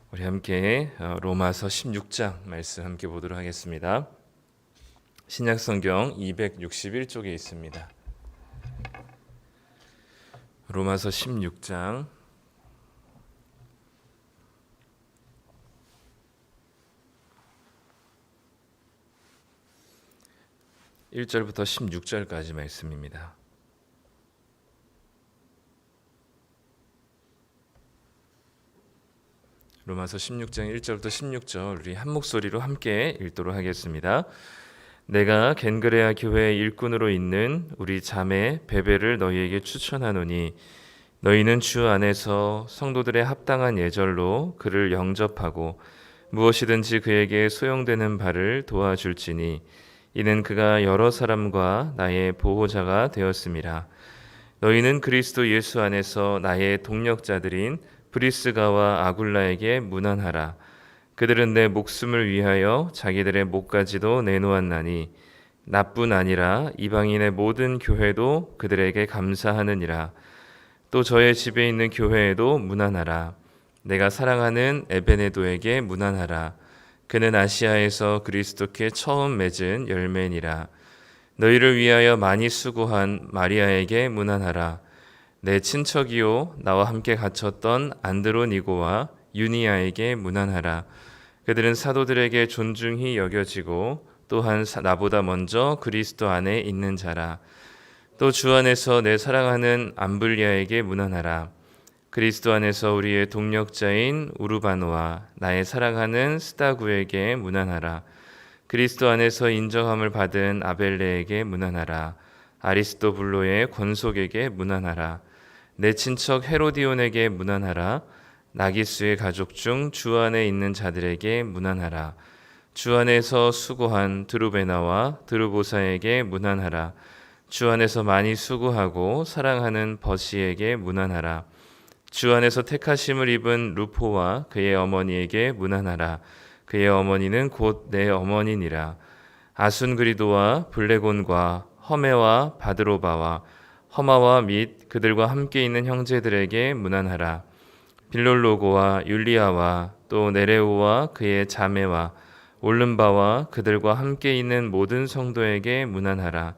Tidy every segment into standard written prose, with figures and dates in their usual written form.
우리 함께 로마서 16장 말씀 함께 보도록 하겠습니다. 신약성경 261쪽에 있습니다. 로마서 16장 1절부터 16절까지 말씀입니다. 로마서 16장 1절부터 16절 우리 한 목소리로 함께 읽도록 하겠습니다. 내가 겐그레아 교회의 일꾼으로 있는 우리 자매 베베를 너희에게 추천하노니 너희는 주 안에서 성도들의 합당한 예절로 그를 영접하고 무엇이든지 그에게 소용되는 바를 도와줄지니 이는 그가 여러 사람과 나의 보호자가 되었음이라. 너희는 그리스도 예수 안에서 나의 동력자들인 브리스가와 아굴라에게 문안하라. 그들은 내 목숨을 위하여 자기들의 목까지도 내놓았나니 나뿐 아니라 이방인의 모든 교회도 그들에게 감사하느니라. 또 저의 집에 있는 교회에도 문안하라. 내가 사랑하는 에베네도에게 문안하라. 그는 아시아에서 그리스도께 처음 맺은 열매니라. 너희를 위하여 많이 수고한 마리아에게 문안하라. 내 친척이요 나와 함께 갇혔던 안드로니고와 유니아에게 문안하라. 그들은 사도들에게 존중히 여겨지고 또한 나보다 먼저 그리스도 안에 있는 자라. 또 주 안에서 내 사랑하는 암블리아에게 문안하라. 그리스도 안에서 우리의 동력자인 우르바노와 나의 사랑하는 스다구에게 문안하라. 그리스도 안에서 인정함을 받은 아벨레에게 문안하라. 아리스도블로의 권속에게 문안하라. 내 친척 헤로디온에게 문안하라. 나기수의 가족 중 주 안에 있는 자들에게 문안하라. 주 안에서 수고한 드루베나와 드루보사에게 문안하라. 주 안에서 많이 수고하고 사랑하는 버시에게 문안하라. 주 안에서 택하심을 입은 루포와 그의 어머니에게 문안하라. 그의 어머니는 곧 내 어머니니라. 아순그리도와 블레곤과 허메와 바드로바와 허마와 및 그들과 함께 있는 형제들에게 문안하라. 빌롤로고와 율리아와 또 네레오와 그의 자매와 올름바와 그들과 함께 있는 모든 성도에게 문안하라.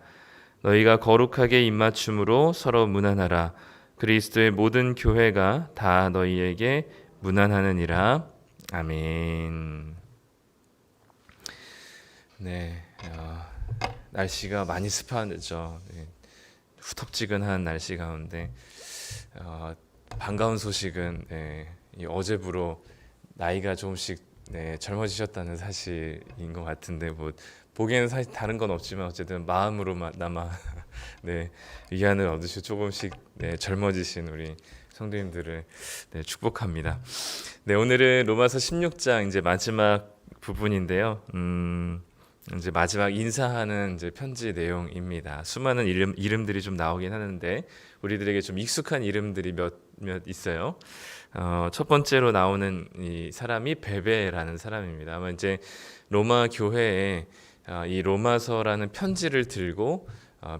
너희가 거룩하게 입맞춤으로 서로 문안하라. 그리스도의 모든 교회가 다 너희에게 문안하느니라. 아멘. 네, 날씨가 많이 습하죠. 네, 후텁지근한 날씨 가운데 반가운 소식은 어제부로 나이가 조금씩 젊어지셨다는 사실인 것 같은데 뭐 보기에는 사실 다른 건 없지만 어쨌든 마음으로나마 위안을 얻으시고 조금씩 젊어지신 우리 성도님들을 축복합니다. 오늘은 로마서 16장 이제 마지막 부분인데요. 이제 마지막 인사하는 이제 편지 내용입니다. 수많은 이름들이 좀 나오긴 하는데 우리들에게 좀 익숙한 이름들이 몇 있어요. 첫 번째로 나오는 이 사람이 베베라는 사람입니다. 아마 이제 로마 교회에 이 로마서라는 편지를 들고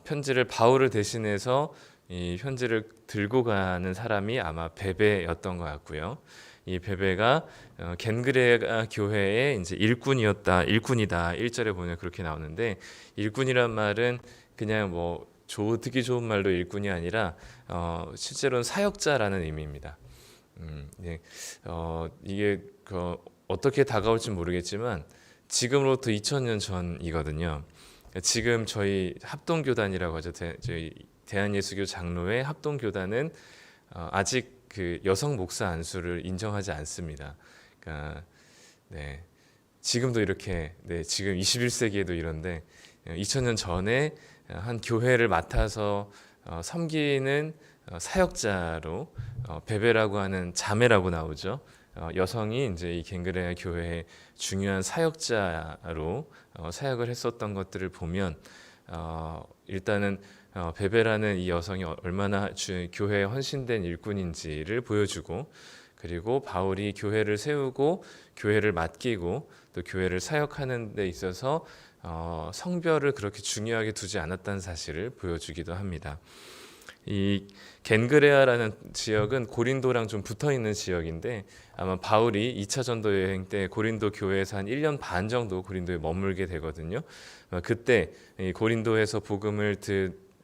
편지를 바울을 대신해서 이 편지를 들고 가는 사람이 아마 베베였던 것 같고요. 이 베베가 겐그레아 교회의 이제 일꾼이다 1절에 보면 그렇게 나오는데 일꾼이란 말은 그냥 뭐 듣기 좋은 말로 일꾼이 아니라 실제로는 사역자라는 의미입니다. 이게 어떻게 다가올지 모르겠지만 지금으로부터 2000년 전이거든요. 지금 저희 합동교단이라고 하죠. 저희 대한예수교 장로회 합동교단은 아직 그 여성 목사 안수를 인정하지 않습니다. 그러니까 지금도 이렇게 지금 21세기에도 이런데 2000년 전에 한 교회를 맡아서 섬기는 사역자로 베베라고 하는 자매라고 나오죠. 여성이 이제 이 겐그레아 교회의 중요한 사역자로 사역을 했었던 것들을 보면 일단은 베베라는 이 여성이 얼마나 교회에 헌신된 일꾼인지를 보여주고 그리고 바울이 교회를 세우고 교회를 맡기고 또 교회를 사역하는 데 있어서 성별을 그렇게 중요하게 두지 않았다는 사실을 보여주기도 합니다. 이 겐그레아라는 지역은 고린도랑 좀 붙어 있는 지역인데 아마 바울이 2차 전도 여행 때 고린도 교회에서 한 1년 반 정도 고린도에 머물게 되거든요. 그때 이 고린도에서 복음을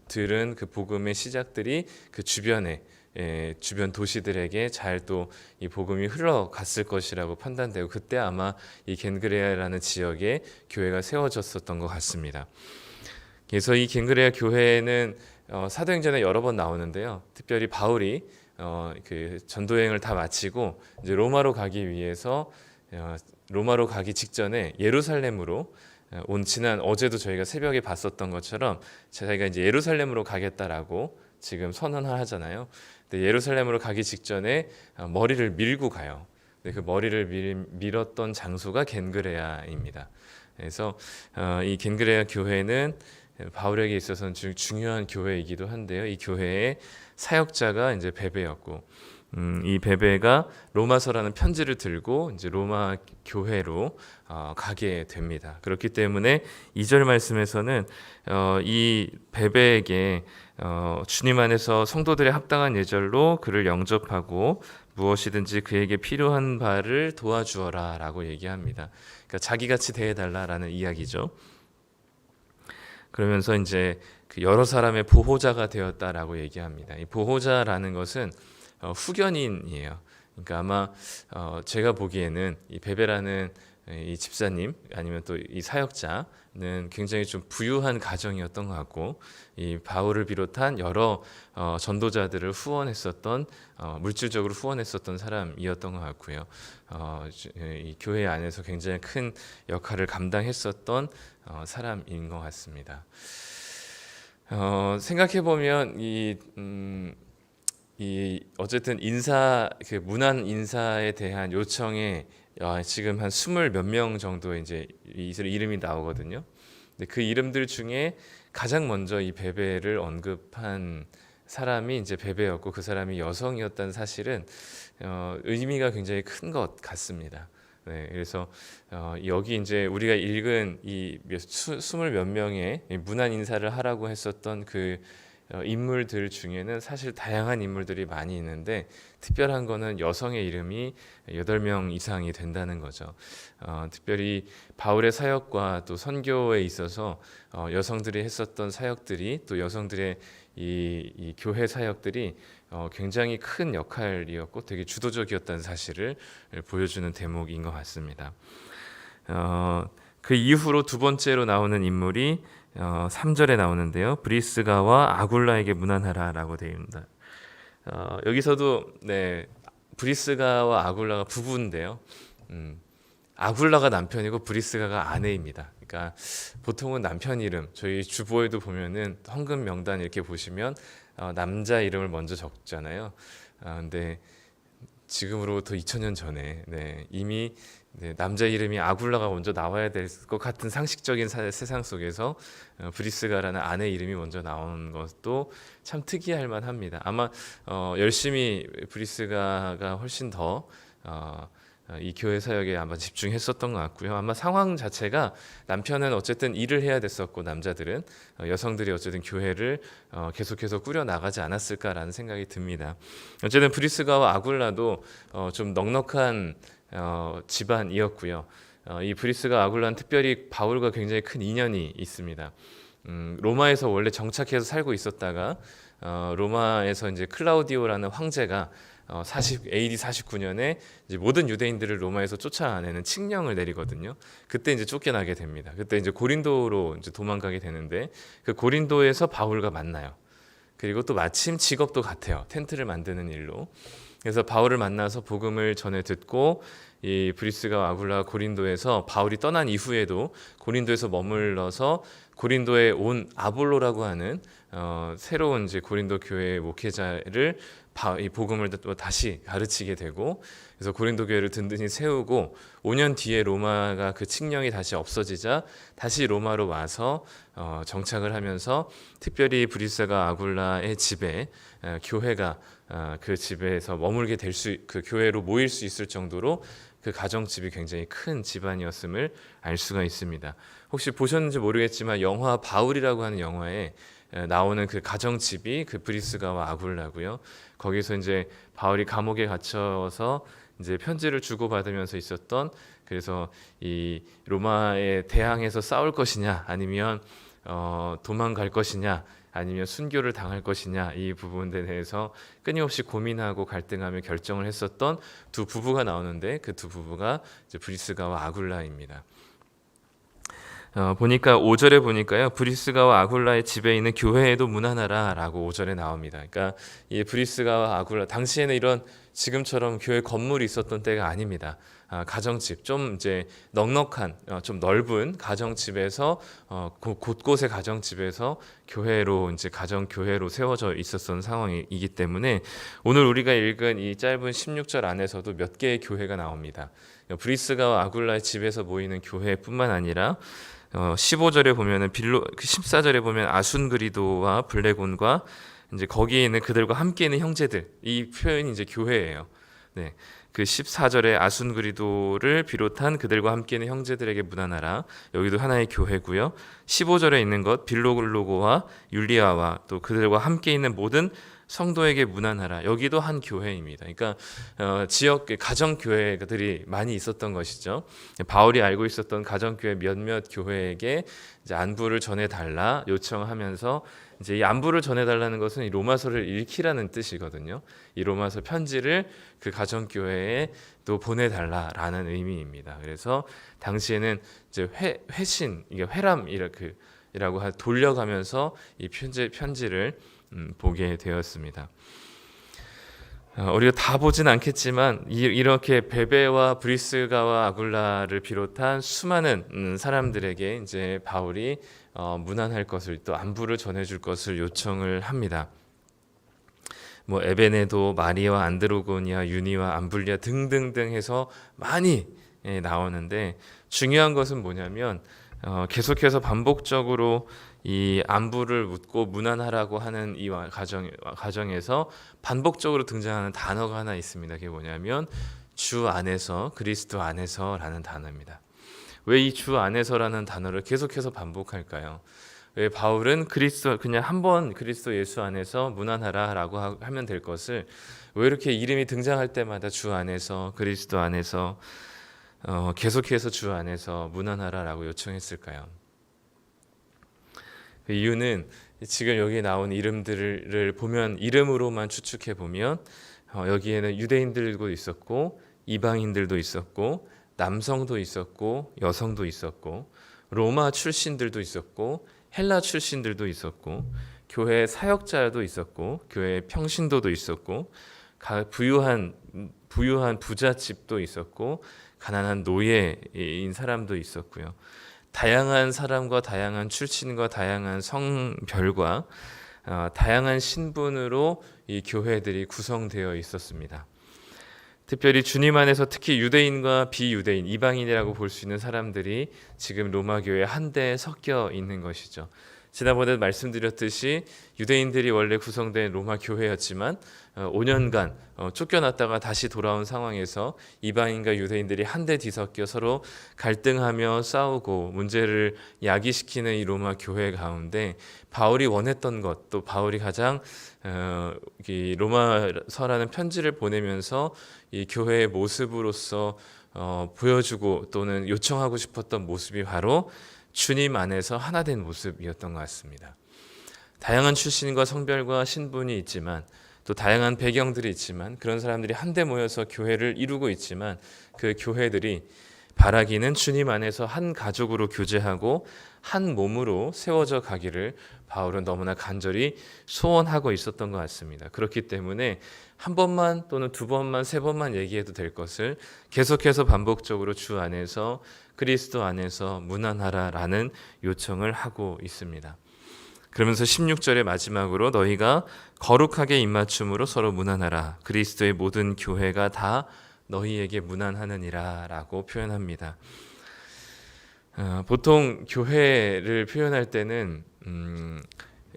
들은 그 복음의 시작들이 그 주변에 주변 도시들에게 잘 또 이 복음이 흘러갔을 것이라고 판단되고 그때 아마 이 겐그레아라는 지역에 교회가 세워졌었던 것 같습니다. 그래서 이 겐그레아 교회는 사도행전에 여러 번 나오는데요. 특별히 바울이 그 전도여행을 다 마치고 이제 로마로 가기 위해서 로마로 가기 직전에 예루살렘으로 지난 어제도 저희가 새벽에 봤었던 것처럼 자기가 이제 예루살렘으로 가겠다라고 지금 선언을 하잖아요. 근데 예루살렘으로 가기 직전에 머리를 밀고 가요. 근데 그 머리를 밀었던 장소가 겐그레아입니다. 그래서 이 겐그레아 교회는 바울에게 있어서는 중요한 교회이기도 한데요. 이 교회의 사역자가 이제 베베였고, 이 베베가 로마서라는 편지를 들고 이제 로마 교회로 가게 됩니다. 그렇기 때문에 2절 말씀에서는 이 베베에게 주님 안에서 성도들의 합당한 예절로 그를 영접하고 무엇이든지 그에게 필요한 바를 도와주어라라고 얘기합니다. 그러니까 자기같이 대해달라라는 이야기죠. 그러면서 이제 그 여러 사람의 보호자가 되었다라고 얘기합니다. 이 보호자라는 것은 후견인이에요. 그러니까 아마 제가 보기에는 이 베베라는 이 집사님 아니면 또 이 사역자는 굉장히 좀 부유한 가정이었던 것 같고 이 바울을 비롯한 여러 전도자들을 후원했었던 물질적으로 후원했었던 사람이었던 것 같고요. 이 교회 안에서 굉장히 큰 역할을 감당했었던 사람인 것 같습니다. 생각해 보면 이 어쨌든 그 문안 인사에 대한 요청에 지금 한 20 몇 명 정도 이제 이름이 나오거든요. 근데 그 이름들 중에 가장 먼저 이 베베를 언급한 사람이 이제 베베였고 그 사람이 여성이었다는 사실은 의미가 굉장히 큰 것 같습니다. 네, 그래서 여기 이제 우리가 읽은 이 20 몇 명의 문안 인사를 하라고 했었던 그 인물들 중에는 사실 다양한 인물들이 많이 있는데 특별한 거는 여성의 이름이 8명 이상이 된다는 거죠. 특별히 바울의 사역과 또 선교에 있어서 여성들이 했었던 사역들이 또 여성들의 이 교회 사역들이 굉장히 큰 역할이었고 되게 주도적이었다는 사실을 보여주는 대목인 것 같습니다. 그 이후로 두 번째로 나오는 인물이 3절에 나오는데요. 브리스가와 아굴라에게 문안하라라고 되어 있습니다. 여기서도 네, 브리스가와 아굴라가 부부인데요. 아굴라가 남편이고 브리스가가 아내입니다. 그러니까 보통은 남편 이름 저희 주보에도 보면은 헌금 명단 이렇게 보시면 남자 이름을 먼저 적잖아요. 근데 지금으로부터 2000년 전에 이미 남자 이름이 아굴라가 먼저 나와야 될 것 같은 상식적인 세상 속에서 브리스가라는 아내 이름이 먼저 나오는 것도 참 특이할 만합니다. 아마 열심히 브리스가가 훨씬 더 이 교회 사역에 아마 집중했었던 것 같고요. 아마 상황 자체가 남편은 어쨌든 일을 해야 됐었고 남자들은 여성들이 어쨌든 교회를 계속해서 꾸려 나가지 않았을까라는 생각이 듭니다. 어쨌든 브리스가와 아굴라도 좀 넉넉한 집안이었고요. 이 브리스가 아굴라는 특별히 바울과 굉장히 큰 인연이 있습니다. 로마에서 원래 정착해서 살고 있었다가 로마에서 이제 클라우디오라는 황제가 AD 49년에 이제 모든 유대인들을 로마에서 쫓아내는 칙령을 내리거든요. 그때 이제 쫓겨나게 됩니다. 그때 이제 고린도로 이제 도망가게 되는데 그 고린도에서 바울과 만나요. 그리고 또 마침 직업도 같아요. 텐트를 만드는 일로. 그래서 바울을 만나서 복음을 전해 듣고 이 브리스가 아굴라가 고린도에서 바울이 떠난 이후에도 고린도에서 머물러서 고린도에 온 아볼로라고 하는 새로운 이제 고린도 교회의 목회자를 이 복음을 또 다시 가르치게 되고 그래서 고린도 교회를 든든히 세우고 5년 뒤에 로마가 그 칙령이 다시 없어지자 다시 로마로 와서 정착을 하면서 특별히 브리스가 아굴라의 집에 교회가 그 집에서 머물게 될 그 교회로 모일 수 있을 정도로 그 가정집이 굉장히 큰 집안이었음을 알 수가 있습니다. 혹시 보셨는지 모르겠지만 영화 바울이라고 하는 영화에 나오는 그 가정집이 그 브리스가와 아굴라고요. 거기서 이제 바울이 감옥에 갇혀서 이제 편지를 주고받으면서 있었던, 그래서 이 로마에 대항해서 싸울 것이냐 아니면 도망갈 것이냐 아니면 순교를 당할 것이냐, 이 부분에 대해서 끊임없이 고민하고 갈등하며 결정을 했었던 두 부부가 나오는데, 그 두 부부가 이제 브리스가와 아굴라입니다. 보니까 5절에 보니까요, 브리스가와 아굴라의 집에 있는 교회에도 문안하라라고 5절에 나옵니다. 그러니까 이 브리스가와 아굴라, 당시에는 이런 지금처럼 교회 건물이 있었던 때가 아닙니다. 가정집, 좀 이제 넉넉한, 좀 넓은 가정집에서 곳곳의 가정집에서 교회로, 이제 가정 교회로 세워져 있었던 상황이기 때문에 오늘 우리가 읽은 이 짧은 16절 안에서도 몇 개의 교회가 나옵니다. 브리스가와 아굴라의 집에서 모이는 교회뿐만 아니라 15절에 보면은 14절에 보면 아순그리도와 블레곤과 이제 거기에 있는 그들과 함께 있는 형제들, 이 표현이 이제 교회예요. 네. 그 14절에 아순그리도를 비롯한 그들과 함께 있는 형제들에게 문안하라. 여기도 하나의 교회고요. 15절에 있는 것 빌로글로고와 율리아와 또 그들과 함께 있는 모든 성도에게 문안하라. 여기도 한 교회입니다. 그러니까 지역 가정 교회들이 많이 있었던 것이죠. 바울이 알고 있었던 가정 교회 몇몇 교회에게 이제 안부를 전해 달라 요청하면서, 이제 이 안부를 전해 달라는 것은 이 로마서를 읽히라는 뜻이거든요. 이 로마서 편지를 그 가정 교회에 또 보내 달라라는 의미입니다. 그래서 당시에는 이제 회신, 이게 회람이라고 돌려가면서 이 편지를 보게 되었습니다. 우리가 다 보진 않겠지만 이렇게 베베와 브리스가와 아굴라를 비롯한 수많은 사람들에게 이제 바울이 문안할 것을, 또 안부를 전해줄 것을 요청을 합니다. 뭐 에베네도, 마리와 안드로고니아, 유니와 암블리아 등등등 해서 많이 나오는데, 중요한 것은 뭐냐면 계속해서 반복적으로 이 안부를 묻고 문안하라고 하는 이 가정에서 반복적으로 등장하는 단어가 하나 있습니다. 그게 뭐냐면 주 안에서, 그리스도 안에서라는 단어입니다. 왜 이 주 안에서라는 단어를 계속해서 반복할까요? 왜 바울은 그냥 한번 그리스도 예수 안에서 문안하라라고 하면 될 것을 왜 이렇게 이름이 등장할 때마다 주 안에서, 그리스도 안에서 계속해서 주 안에서 문안하라라고 요청했을까요? 그 이유는 지금 여기 나온 이름들을 보면, 이름으로만 추측해 보면 여기에는 유대인들도 있었고 이방인들도 있었고 남성도 있었고 여성도 있었고 로마 출신들도 있었고 헬라 출신들도 있었고 교회 사역자도 있었고 교회 평신도도 있었고 부유한 부잣집도 있었고 가난한 노예인 사람도 있었고요. 다양한 사람과 다양한 출신과 다양한 성별과 다양한 신분으로 이 교회들이 구성되어 있었습니다. 특별히 주님 안에서 특히 유대인과 비유대인, 이방인이라고 볼 수 있는 사람들이 지금 로마 교회에 한데 섞여 있는 것이죠. 지난번에 말씀드렸듯이 유대인들이 원래 구성된 로마 교회였지만 5년간 쫓겨났다가 다시 돌아온 상황에서 이방인과 유대인들이 한데 뒤섞여 서로 갈등하며 싸우고 문제를 야기시키는 이 로마 교회 가운데 바울이 원했던 것, 또 바울이 가장 이 로마서라는 편지를 보내면서 이 교회의 모습으로서 보여주고 또는 요청하고 싶었던 모습이 바로 주님 안에서 하나 된 모습이었던 것 같습니다. 다양한 출신과 성별과 신분이 있지만 또 다양한 배경들이 있지만 그런 사람들이 한데 모여서 교회를 이루고 있지만 그 교회들이 바라기는 주님 안에서 한 가족으로 교제하고 한 몸으로 세워져 가기를 바울은 너무나 간절히 소원하고 있었던 것 같습니다. 그렇기 때문에 한 번만 또는 두 번만 세 번만 얘기해도 될 것을 계속해서 반복적으로 주 안에서 그리스도 안에서 문안하라라는 요청을 하고 있습니다. 그러면서 16절의 마지막으로 너희가 거룩하게 입맞춤으로 서로 문안하라. 그리스도의 모든 교회가 다 너희에게 문안하느니라 라고 표현합니다. 보통 교회를 표현할 때는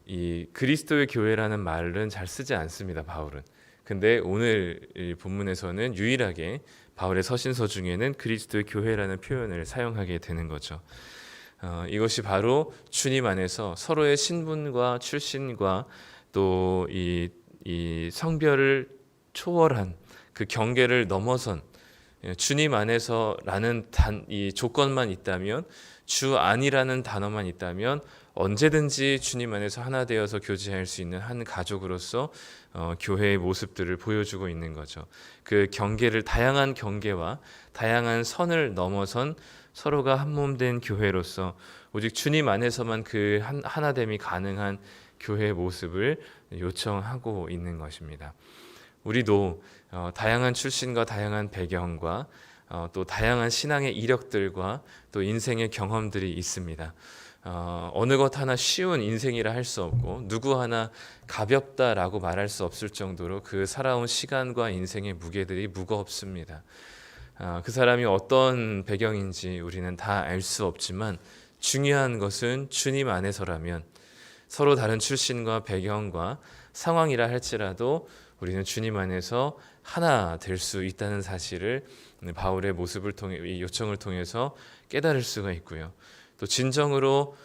이 그리스도의 교회라는 말은 잘 쓰지 않습니다. 바울은. 근데 오늘 이 본문에서는 유일하게 바울의 서신서 중에는 그리스도의 교회라는 표현을 사용하게 되는 거죠. 이것이 바로 주님 안에서 서로의 신분과 출신과 또 이 성별을 초월한 그 경계를 넘어선 주님 안에서라는 이 조건만 있다면, 주 안이라는 단어만 있다면 언제든지 주님 안에서 하나 되어서 교제할 수 있는 한 가족으로서 교회의 모습들을 보여주고 있는 거죠. 그 경계를, 다양한 경계와 다양한 선을 넘어선 서로가 한 몸 된 교회로서 오직 주님 안에서만 그 하나됨이 가능한 교회의 모습을 요청하고 있는 것입니다. 우리도 다양한 출신과 다양한 배경과 또 다양한 신앙의 이력들과 또 인생의 경험들이 있습니다. 어느 것 하나 쉬운 인생이라 할 수 없고 누구 하나 가볍다라고 말할 수 없을 정도로 그 살아온 시간과 인생의 무게들이 무겁습니다. 그 사람이 어떤 배경인지 우리는 다 알 수 없지만 중요한 것은 주님 안에서라면 서로 다른 출신과 배경과 상황이라 할지라도 우리는 주님 안에서 하나 될 수 있다는 사실을 바울의 모습을 통해, 이 요청을 통해서 깨달을 수가 있고요. 또 진정으로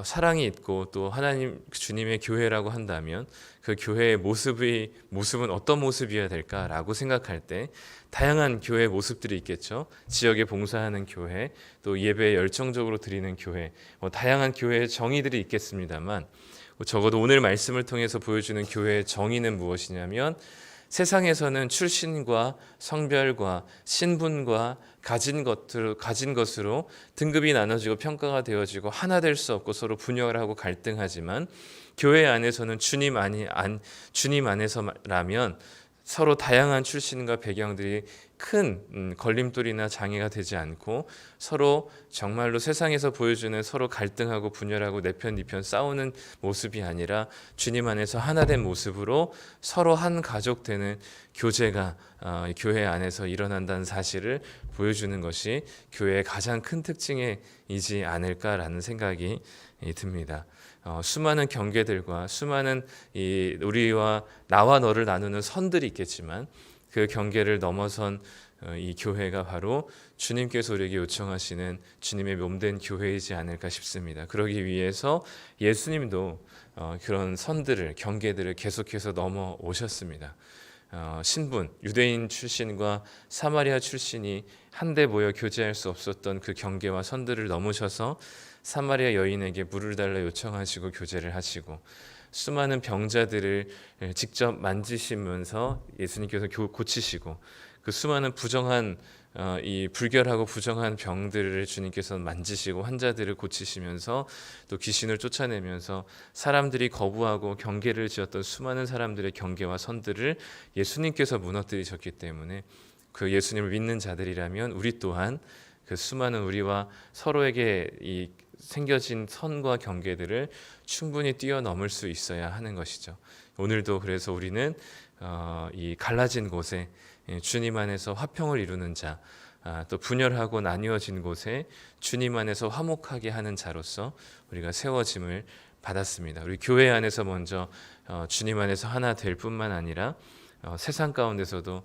사랑이 있고 또 하나님 주님의 교회라고 한다면 그 교회의 모습은 어떤 모습이어야 될까라고 생각할 때 다양한 교회 모습들이 있겠죠. 지역에 봉사하는 교회, 또 예배에 열정적으로 드리는 교회, 다양한 교회의 정의들이 있겠습니다만 적어도 오늘 말씀을 통해서 보여주는 교회의 정의는 무엇이냐면 세상에서는 출신과 성별과 신분과 가진 것으로 등급이 나눠지고 평가가 되어지고 하나 될 수 없고 서로 분열을 하고 갈등하지만 교회 안에서는 주님 안에서라면 서로 다양한 출신과 배경들이 큰 걸림돌이나 장애가 되지 않고 서로 정말로 세상에서 보여주는 서로 갈등하고 분열하고 내 편 네 편 싸우는 모습이 아니라 주님 안에서 하나된 모습으로 서로 한 가족 되는 교제가 교회 안에서 일어난다는 사실을 보여주는 것이 교회의 가장 큰 특징이지 않을까라는 생각이 듭니다. 수많은 경계들과 수많은 우리와 나와 너를 나누는 선들이 있겠지만 그 경계를 넘어선 이 교회가 바로 주님께서 우리에게 요청하시는 주님의 몸된 교회이지 않을까 싶습니다. 그러기 위해서 예수님도 그런 선들을, 경계들을 계속해서 넘어오셨습니다. 신분, 유대인 출신과 사마리아 출신이 한데 모여 교제할 수 없었던 그 경계와 선들을 넘으셔서 사마리아 여인에게 물을 달라 요청하시고 교제를 하시고 수많은 병자들을 직접 만지시면서 예수님께서 고치시고 그 수많은 이 불결하고 부정한 병들을 주님께서 만지시고 환자들을 고치시면서 또 귀신을 쫓아내면서 사람들이 거부하고 경계를 지었던 수많은 사람들의 경계와 선들을 예수님께서 무너뜨리셨기 때문에 그 예수님을 믿는 자들이라면 우리 또한 그 수많은 우리와 서로에게 이 생겨진 선과 경계들을 충분히 뛰어넘을 수 있어야 하는 것이죠. 오늘도 그래서 우리는 이 갈라진 곳에 주님 안에서 화평을 이루는 자, 또 분열하고 나뉘어진 곳에 주님 안에서 화목하게 하는 자로서 우리가 세워짐을 받았습니다. 우리 교회 안에서 먼저 주님 안에서 하나 될 뿐만 아니라 세상 가운데서도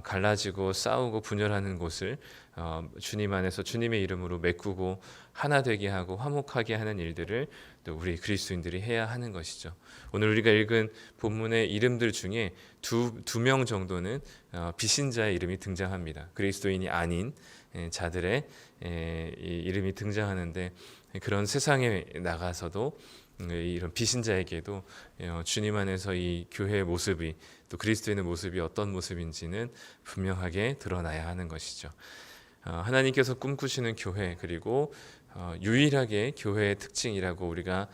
갈라지고 싸우고 분열하는 곳을 주님 안에서 주님의 이름으로 메꾸고 하나 되게 하고 화목하게 하는 일들을 또 우리 그리스도인들이 해야 하는 것이죠. 오늘 우리가 읽은 본문의 이름들 중에 두 명 정도는 비신자의 이름이 등장합니다. 그리스도인이 아닌 자들의 이름이 등장하는데 그런 세상에 나가서도 이런 비신자에게도 주님 안에서 이 교회의 모습이 또 그리스도인의 모습이 어떤 모습인지는 분명하게 드러나야 하는 것이죠. 하나님께서 꿈꾸시는 교회 그리고 유일하게 교회의 특징이라고 우리가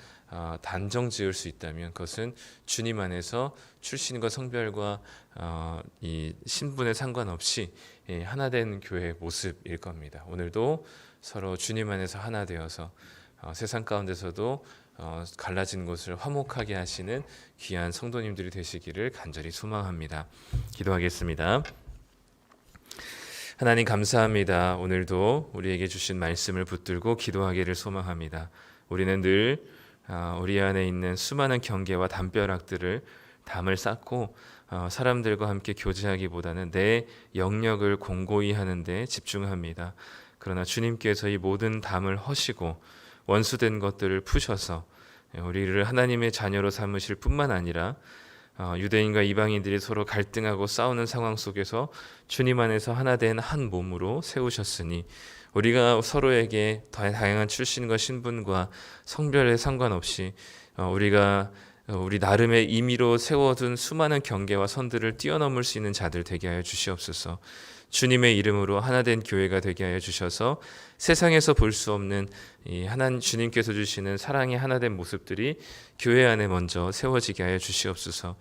단정 지을 수 있다면 그것은 주님 안에서 출신과 성별과 이 신분에 상관없이 하나된 교회의 모습일 겁니다. 오늘도 서로 주님 안에서 하나 되어서 세상 가운데서도 갈라진 곳을 화목하게 하시는 귀한 성도님들이 되시기를 간절히 소망합니다. 기도하겠습니다. 하나님 감사합니다. 오늘도 우리에게 주신 말씀을 붙들고 기도하기를 소망합니다. 우리는 늘 우리 안에 있는 수많은 경계와 담을 쌓고 사람들과 함께 교제하기보다는 내 영역을 공고히 하는 데 집중합니다. 그러나 주님께서 이 모든 담을 허시고 원수된 것들을 푸셔서 우리를 하나님의 자녀로 삼으실 뿐만 아니라 유대인과 이방인들이 서로 갈등하고 싸우는 상황 속에서 주님 안에서 하나 된 한 몸으로 세우셨으니 우리가 서로에게 다양한 출신과 신분과 성별에 상관없이 우리가 우리 나름의 임의로 세워둔 수많은 경계와 선들을 뛰어넘을 수 있는 자들 되게 하여 주시옵소서. 주님의 이름으로 하나된 교회가 되게 하여 주셔서 세상에서 볼 수 없는 이 하나님 주님께서 주시는 사랑의 하나된 모습들이 교회 안에 먼저 세워지게 하여 주시옵소서.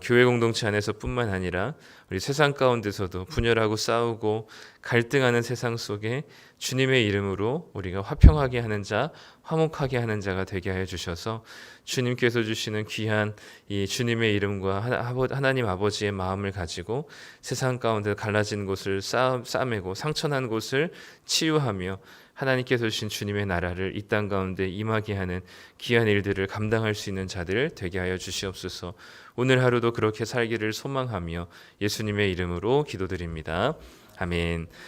교회 공동체 안에서뿐만 아니라 우리 세상 가운데서도 분열하고 싸우고 갈등하는 세상 속에 주님의 이름으로 우리가 화평하게 하는 자, 화목하게 하는 자가 되게 하여 주셔서 주님께서 주시는 귀한 이 주님의 이름과 하나님 아버지의 마음을 가지고 세상 가운데 갈라진 곳을 싸매고 상처난 곳을 치유하며 하나님께서 주신 주님의 나라를 이 땅 가운데 임하게 하는 귀한 일들을 감당할 수 있는 자들 되게 하여 주시옵소서. 오늘 하루도 그렇게 살기를 소망하며 예수님의 이름으로 기도드립니다. 아멘.